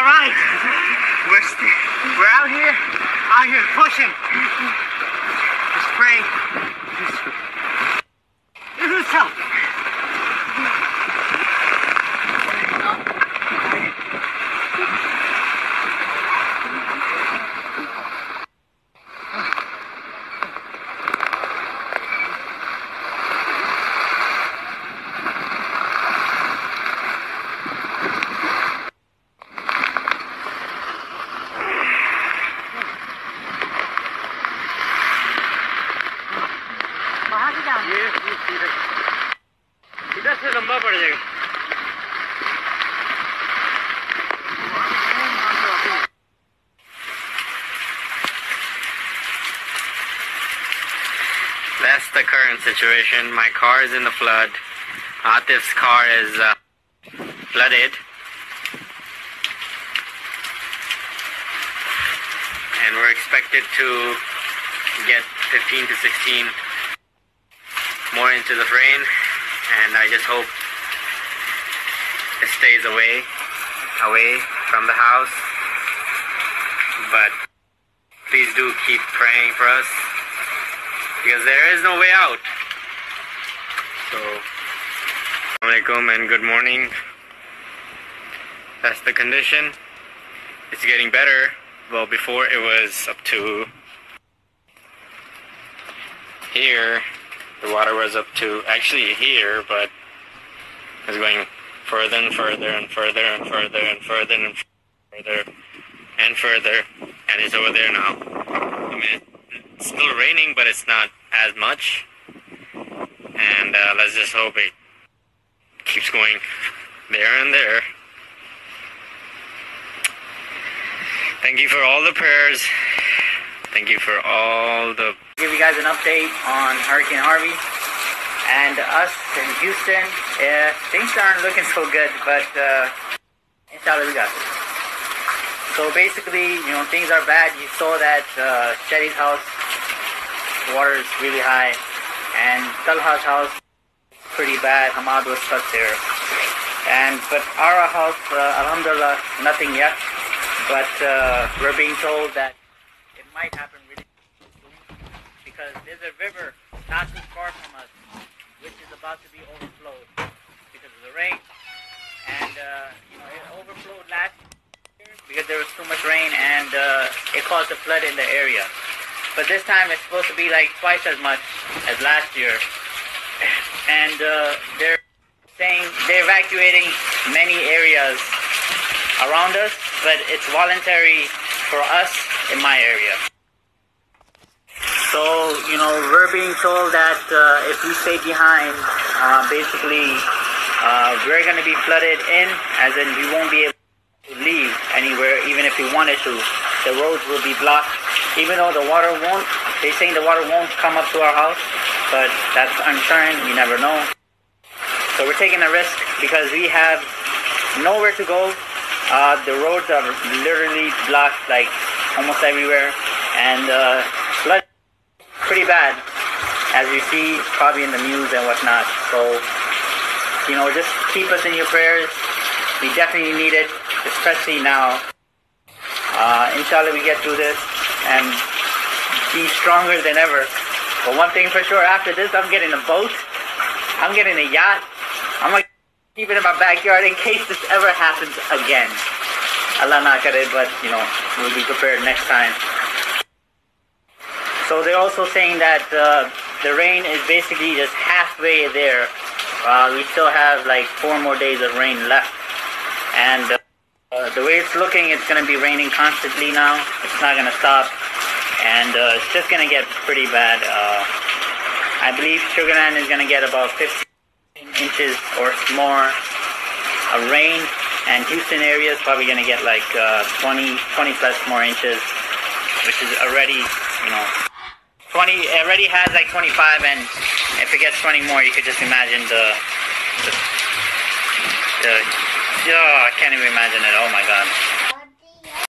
All right, we're out here pushing. Just pray. Who's help? That's the current situation. My car is in the flood. Atif's car is flooded. And we're expected to get 15 to 16 more inches of rain. And I just hope it stays away from the house. But please do keep praying for us, because there is no way out. So, Assalamualaikum and good morning. That's the condition. It's getting better. Well, before it was up to here. The water was up to actually here, but it's going further and further and further and further and further and further and further, and it's over there now. I mean, it's still raining, but it's not as much. And let's just hope it keeps going there and there. Thank you for all the prayers. Thank you for all the... Give you guys an update on Hurricane Harvey and us in Houston. Things aren't looking so good, but inshallah we got this. So basically, you know, things are bad. You saw that Shetty's house, the water is really high, and Talha's house, pretty bad. Hamad was stuck there. But our house, alhamdulillah, nothing yet. But we're being told that it might happen really soon, because there's a river not too far from us, which is about to be overflowed because of the rain. And you know, it overflowed last year because there was too much rain, and it caused a flood in the area. But this time it's supposed to be like twice as much as last year. And they're saying they're evacuating many areas around us, but it's voluntary for us in my area. So, you know, we're being told that if we stay behind, basically we're going to be flooded in, as in we won't be able to leave anywhere, even if we wanted to. The roads will be blocked, even though the water won't, they're saying the water won't come up to our house, but that's uncertain, we never know. So we're taking a risk because we have nowhere to go. The roads are literally blocked like almost everywhere, and flood pretty bad, as you see probably in the news and whatnot. So, you know, just keep us in your prayers. We definitely need it, especially now. Inshallah we get through this and be stronger than ever. But one thing for sure, after this I'm getting a boat, I'm getting a yacht, I'm gonna keep it in my backyard in case this ever happens again. Allah not get it, but you know, we'll be prepared next time. So they're also saying that the rain is basically just halfway there. We still have like 4 more days of rain left. And the way it's looking, it's going to be raining constantly now. It's not going to stop. And it's just going to get pretty bad. I believe Sugarland is going to get about 15 inches or more of rain. And Houston area is probably going to get like 20 plus more inches, which is already, you know, 20, it already has like 25, and if it gets 20 more, you could just imagine I can't even imagine it, oh my god.